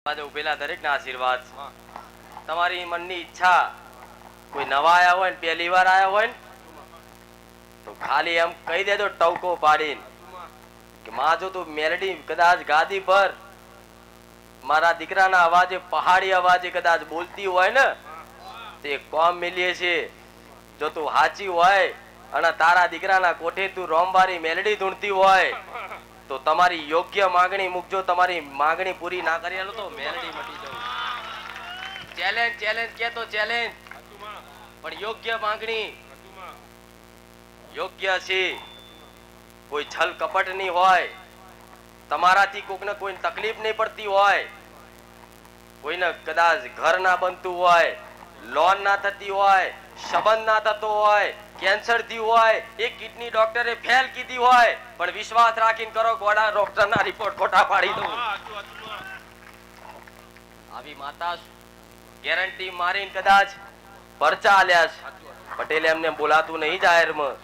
આજે ઉભેલા દરેક ના આશીર્વાદ તમારી મનની ઈચ્છા કોઈ નવા આયા હોય ને પહેલી વાર આયા હોય ને તો ખાલી એમ કહી દેજો ટવકો પાડીને કે માં જો તું મેલડી કદાચ ગાદી પર મારા દીકરાના અવાજે પહાડી અવાજે કદાચ બોલતી હોય ને તે કોમ મિલીએ છે જો તું હાચી હોય અને તારા દીકરાના કોઠે તું રોમવારી મેલડી ધૂણતી હોય તો તમારી યોગ્ય માંગણી મૂકજો. તમારી માંગણી પૂરી ના કરી તો મેલડી મટી જવું. ચેલેન્જ ચેલેન્જ કે તો ચેલેન્જ, પણ યોગ્ય માંગણી યોગ્ય છે. કોઈ છલ કપટ નહીં હોય, તમારાથી કોઈને કોઈ તકલીફ નહીં પડતી હોય, કોઈને કદાચ ઘર ના બનતું હોય, લોન ના થતી હોય, સંબંધ ના થતો હોય, કેન્સર થયું હોય, એક કિડની ડોક્ટરે ફેલ કીધી હોય, પણ વિશ્વાસ રાખીને કરો ગોડા ડોક્ટરના રિપોર્ટ ખોટા પાડી દઉં. આવી માતા ગેરંટી મારીને કદાચ પરચા આલ્યા છે. પટેલ એમને બોલાતું નહીં જાહેરમાં.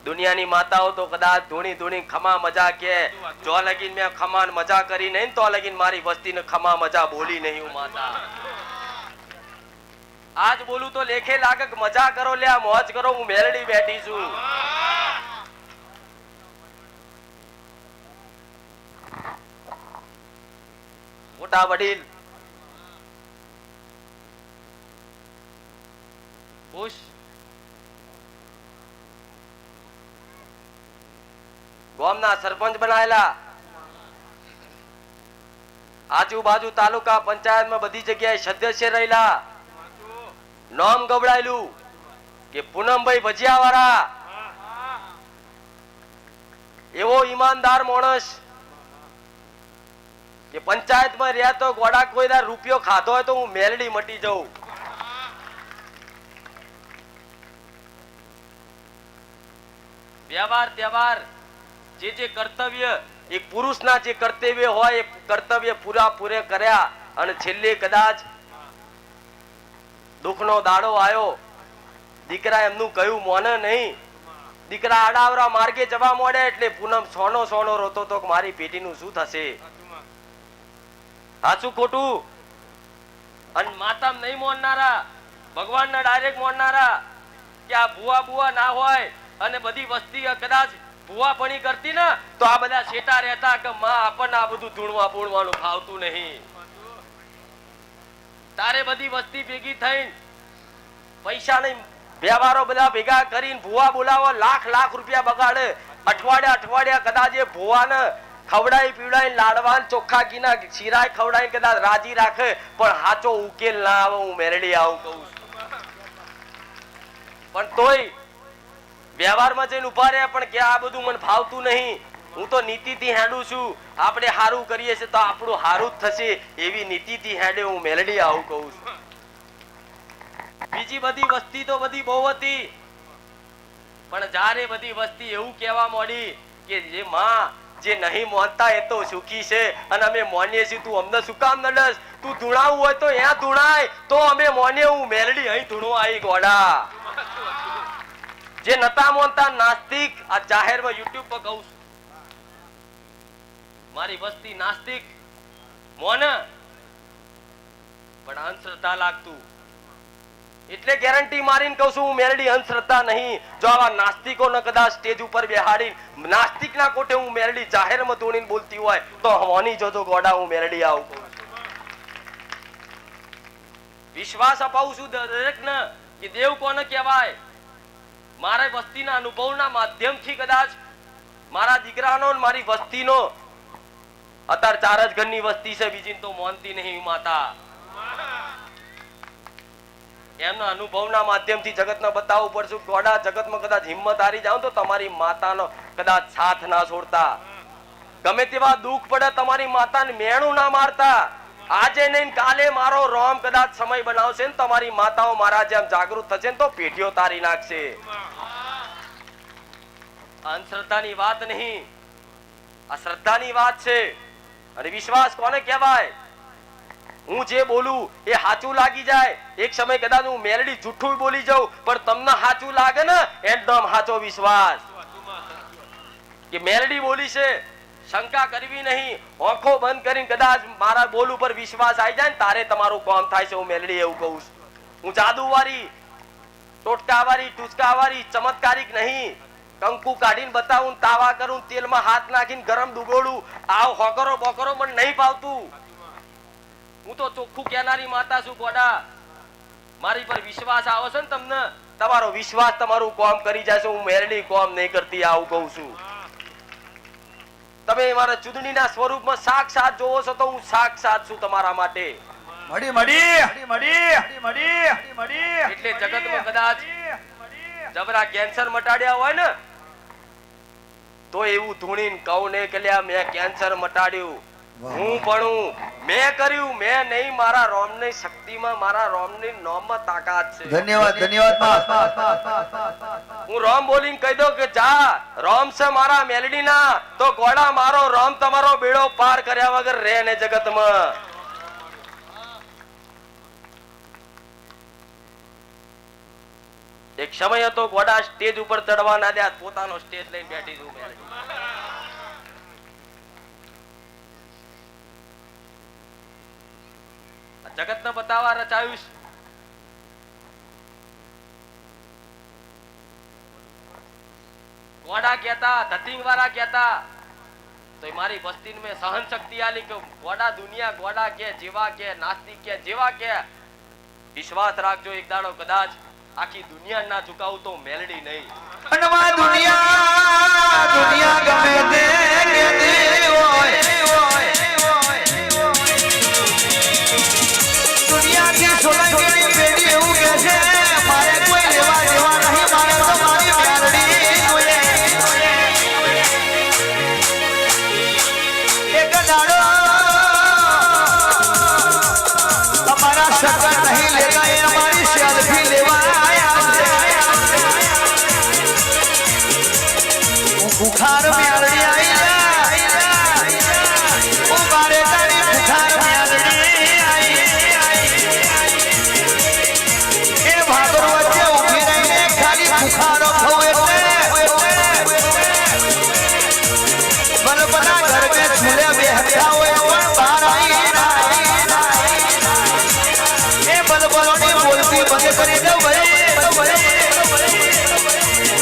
દુનિયાની માતાઓ તો કદાચ ધૂણી ધૂણી ખમા મજા કે જો લગીન મેં ખમાન મજા કરી નહીં તો લગીન મારી વસ્તીને ખમા મજા બોલી નહીં. હું માતા આજ બોલું તો લેખે લાગે મજા કરો, લે મોજ કરો, હું મેલડી બેઠી છું. મોટા વડીલ ખુશ ગામના સરપંચ બનાયેલા, આજુબાજુ તાલુકા પંચાયતમાં બધી જગ્યાએ સદસ્ય રહેલા, નામ ગવડાયેલું કે પૂનમભાઈ ભજીયાવાળા એવો ઈમાનદાર માણસ કે પંચાયતમાં રહ્યા તો ગોડા કોઈ રૂપિયો ખાધો હોય તો હું મેલડી મટી જાઉં. વ્યવહાર તહેવાર જે કર્તવ્ય એક પુરુષના જે કર્તવ્ય હોય એ કર્તવ્ય પૂરે કર્યા અને છેલ્લે કદાચ દુઃખનો દાડો આવ્યો, દીકરા એમનું કહ્યું મોને નહીં, દીકરા આડાવરા માર્ગે જવા મળે એટલે પૂનમ સોનો સોનો રોતો તો મારી પેટીનું શું થશે. સાચું ખોટું? અને માતા નહીં મોનનારા, ભગવાનના ડાયરેક્ટ મોનનારા કે આ ભુવા બુવા ના હોય અને બધી વસ્તી કદાચ ભુવા પણી કરતી ને તો આ બધા છેટા રહેતા કે માં આપણને આ બધું ધૂણવા પૂણવાનું ફાવતું નહીં. તારે બધી વસ્તી ભેગી થઈને પૈસા નહીં વ્યવહારો બધા ભેગા કરીને ભુવા બોલાવો, લાખ લાખ રૂપિયા બગાડે, અઠવાડિયા કદાચ એ ભુવાને ખવડાઈ પીવડાઈ લાડવાન ચોખ્ખા ઘીના શીરાય ખવડાઈ કદાચ રાજી રાખે, પણ સાચો ઉકેલ ના આવે. હું મેરડી આવું કહું છું, પણ તોય વ્યવહારમાં જઈને ઉભા રહ્યા પણ કે આ બધું મને ફાવતું નહીં, હું તો નીતિથી હેડું છું, આપણે હારું કરીએ છીએ તો આપણું હારું જ થશે એવી નીતિથી હેડે. હું મેલડી આવું કહું છું. બીજી બધી વસ્તી તો બધી બહુ હતી, પણ જ્યારે બધી વસ્તી એવું કહેવા માંડી કે જે માં જે નહીં માનતા એ તો સુખી છે અને અમે માનીએ છીએ, તું અમને શું કામ નડસ, તું ધૂણાવું હોય તો ત્યાં ધૂણાય તો અમે માનીએ. હું મેલડી અહીં ધૂણવા આવી ગોડા. જે નતા માનતા નાસ્તિક આ જાહેરમાં યુટ્યુબ પર કહું છું, મારી વસ્તી નાસ્તિક મોને પણ અંધશ્રદ્ધા લાગતું એટલે ગેરંટી મારીને કહું છું હું મેલડી અંધશ્રદ્ધા નહીં. જો આવા નાસ્તિકો ને કદાચ સ્ટેજ ઉપર બેહાડી નાસ્તિક ના કોઠે હું મેલડી જાહેરમાં ધૂણીને બોલતી હોય તો હોની જોજો ગોડા. હું મેલડી આવું કહું છું. વિશ્વાસ અપાવું છું દરેક ને કે દેવ કોને કહેવાય. મારા વસ્તીના અનુભવના માધ્યમથી કદાચ મારા દીકરાનો મારી વસ્તીનો અત્યારે 4 જ ઘરની વસ્તી છે, બીજી તો માનતી નહીં માતા. એમના અનુભવના માધ્યમથી જગતને બતાવવું પડશે ગોડા. જગતમાં કદાચ હિંમત હારી જાવ તો તમારી માતાનો કદાચ સાથ ના છોડતા, ગમે તેવા દુઃખ પડે તમારી માતાને મેણું ના મારતા. આજે નહીં કાલે મારો રોમ કદાચ સમય બનાવશે ને તમારી માતાઓ મારા જેમ જાગૃત થશે ને તો પેઢીઓ તારી નાખશે. અંધશ્રદ્ધાની વાત નહીં, આ શ્રદ્ધાની વાત છે. અને વિશ્વાસ કોને કહેવાય? હું જે બોલું એ સાચું લાગી જાય. એક સમય કદાચ હું મેલડી જૂઠું બોલી જાઉં પણ તમને સાચું લાગે ને એકદમ સાચો વિશ્વાસ કે મેલડી બોલી છે, શંકા કરવી નહીં. આંખો બંધ કરીને કદાચ મારા બોલ ઉપર વિશ્વાસ આવી જાય ને તારે તમારું કામ થાય છે. હું મેલડી એવું કહું છું. હું જાદુવારી, ટોટકાવાળી, ટુચકાવાળી, ચમત્કારિક નહીં. કંકુ કાઢીને બતાવું, તાવા કરું, તેલમાં હાથ નાખીને ગરમ ડુબોળું, આવ હોકરો બોકરો મને નહીં ફાવતું. હું તો ચોખ્ખું કહેનારી માતા છું. ગોડા મારી પર વિશ્વાસ આવે છે ને તમને, તમારો વિશ્વાસ તમારું કામ કરી જાય છે. હું મેરડી કામ નહીં કરતી આવું કહું છું. તમે મારા ચૂંટણીના સ્વરૂપમાં સાક્ષાત જોવો છો તો હું સાક્ષાત છું તમારા માટે. એટલે જગતમાં કદાચ જબરા કેન્સર મટાડ્યા હોય ને તો એવું ધૂણીને કહું ને કે મેં કેન્સર મટાડ્યું. હું પણ મેં કર્યું, મેં નહીં. મારા રોમની શક્તિમાં, મારા રોમની નોમમાં તાકાત છે. ધન્યવાદ હું રોમ બોલીને કહી દઉં કે જા રોમ છે મારા મેલડી ના, તો ગોડા મારો રોમ તમારો બેડો પાર કર્યા વગર રહે ને જગતમાં. એક સમય હતો ગોડા સ્ટેજ ઉપર ચડવા ના દે, પોતાનો સ્ટેજ લઈને બેઠી છું. જગત ને બતાવવા રચાયું. ગોડા કહેતા, ધતિંગ વાળા કહેતા તો મારી વસ્તી મેં સહન શક્તિ આલી કે ગોડા દુનિયા ગોડા કે જેવા કે નાસ્તિક કે જેવા કે વિશ્વાસ રાખજો એક દાડો કદાચ આખી દુનિયા ના ઝુકાવું તો મેલડી નહીં. દુનિયા ગમે તે દુનિયાથી સોલંકીની પેઢી એવું કહે છે મારે કોઈ લેવા દેવા નહીં, મારે તો મારી મેલડી જોઈએ. એક દાડો અમારા સગા નહીં લેતા, એ અમારી સેલ્ફી લેવા આયા છે. હું બુખાર મેલડી